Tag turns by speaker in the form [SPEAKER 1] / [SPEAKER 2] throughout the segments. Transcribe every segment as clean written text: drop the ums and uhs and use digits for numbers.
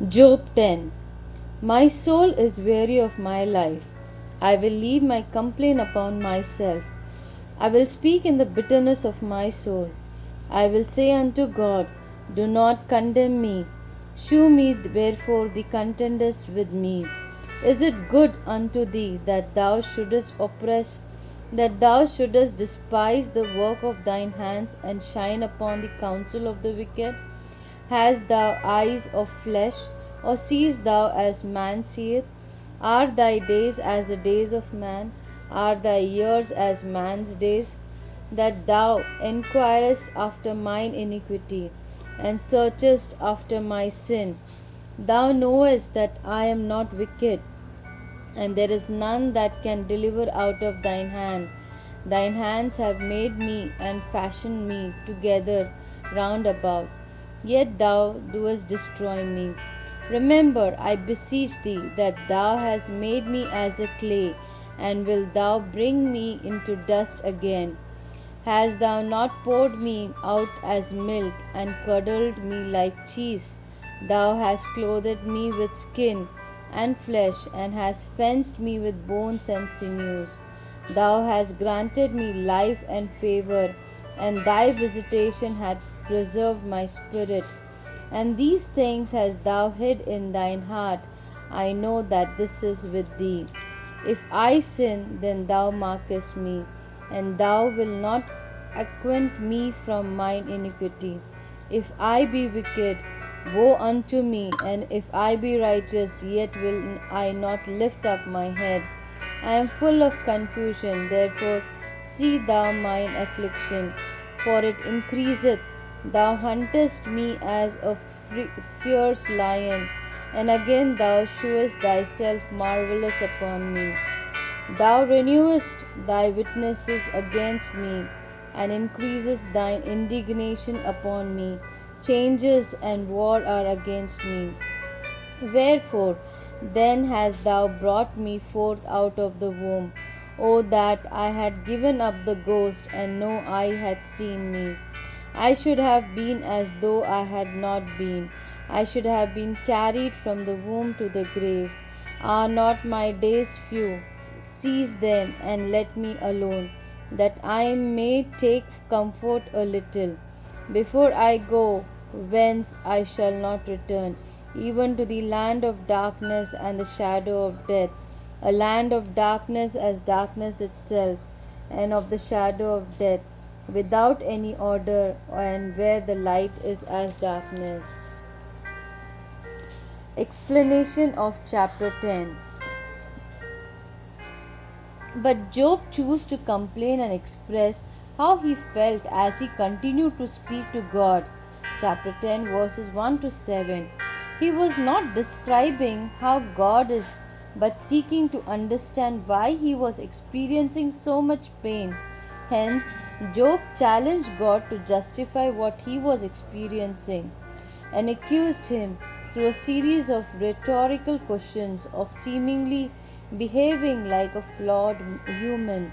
[SPEAKER 1] Job 10. My soul is weary of my life. I will leave my complaint upon myself. I will speak in the bitterness of my soul. I will say unto God, do not condemn me. Shew me wherefore thou contendest with me. Is it good unto thee that thou shouldest oppress, that thou shouldest despise the work of thine hands, and shine upon the counsel of the wicked? Hast thou eyes of flesh, or seest thou as man seeth? Are thy days as the days of man? Are thy years as man's days? That thou enquirest after mine iniquity, and searchest after my sin. Thou knowest that I am not wicked, and there is none that can deliver out of thine hand. Thine hands have made me and fashioned me together round about, yet thou doest destroy me. Remember, I beseech thee, that thou hast made me as the clay, and wilt thou bring me into dust again? Hast thou not poured me out as milk, and curdled me like cheese? Thou hast clothed me with skin and flesh, and hast fenced me with bones and sinews. Thou hast granted me life and favor, and thy visitation hath preserved my spirit. And these things hast thou hid in thine heart. I know that this is with thee. If I sin, then thou markest me, and thou wilt not acquaint me from mine iniquity. If I be wicked, woe unto me, and if I be righteous, yet will I not lift up my head. I am full of confusion, therefore see thou mine affliction, for it increaseth. Thou huntest me as a fierce lion, and again thou shewest thyself marvellous upon me. Thou renewest thy witnesses against me, and increasest thine indignation upon me. Changes and war are against me. Wherefore then hast thou brought me forth out of the womb? O that I had given up the ghost, and no eye had seen me! I should have been as though I had not been. I should have been carried from the womb to the grave. Are not my days few? Cease then, and let me alone, that I may take comfort a little. Before I go, whence I shall not return, even to the land of darkness and the shadow of death, a land of darkness as darkness itself, and of the shadow of death, without any order, and where the light is as darkness. Explanation of chapter 10. But Job chose to complain and express how he felt as he continued to speak to God. Chapter 10, verses 1 to 7. He was not describing how God is, but seeking to understand why he was experiencing so much pain. Hence, Job challenged God to justify what he was experiencing, and accused him through a series of rhetorical questions of seemingly behaving like a flawed human,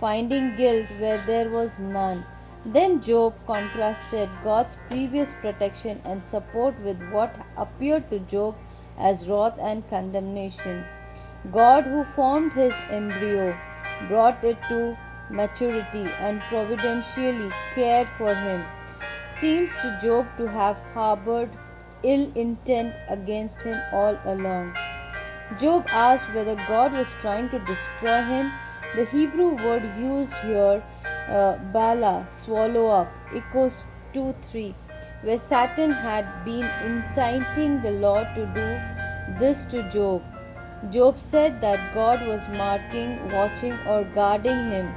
[SPEAKER 1] finding guilt where there was none. Then Job contrasted God's previous protection and support with what appeared to Job as wrath and condemnation. God, who formed his embryo, brought it to maturity, and providentially cared for him, seems to Job to have harbored ill intent against him all along. Job asked whether God was trying to destroy him. The Hebrew word used here, bala, swallow up, echoes 2:3, where Satan had been inciting the Lord to do this to Job. Job said that God was marking, watching, or guarding him.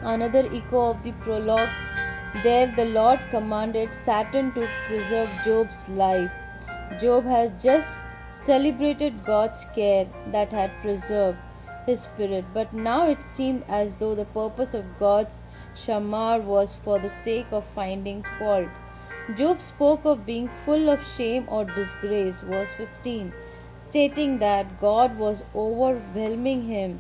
[SPEAKER 1] Another echo of the prologue, there the Lord commanded Satan to preserve Job's life. Job has just celebrated God's care that had preserved his spirit, but now it seemed as though the purpose of God's shamar was for the sake of finding fault. Job spoke of being full of shame or disgrace, verse 15, stating that God was overwhelming him,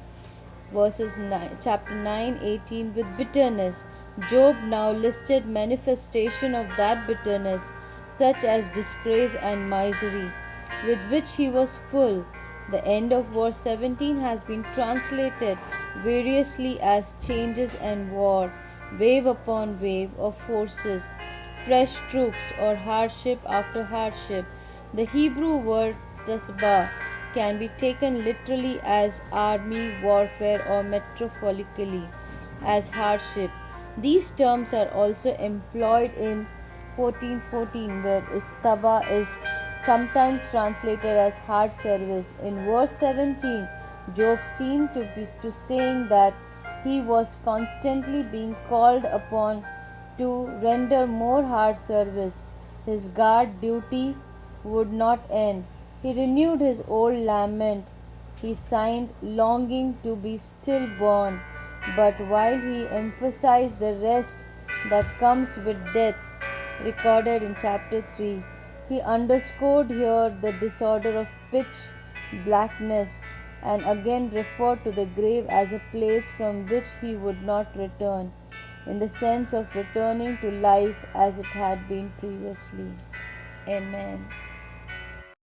[SPEAKER 1] chapter 9:18, with bitterness. Job now listed manifestation of that bitterness, such as disgrace and misery. with which he was full. The end of verse 17 has been translated variously as changes and war, wave upon wave of forces, fresh troops, or hardship after hardship. The Hebrew word tasbah can be taken literally as army warfare or metaphorically as hardship. These terms are also employed in 14:14, where istaba is sometimes translated as hard service. In verse 17, Job seemed to saying that he was constantly being called upon to render more hard service. His guard duty would not end. He renewed his old lament. He signed, longing to be stillborn. But while he emphasized the rest that comes with death, recorded in chapter 3, he underscored here the disorder of pitch blackness and again referred to the grave as a place from which he would not return, in the sense of returning to life as it had been previously. Amen.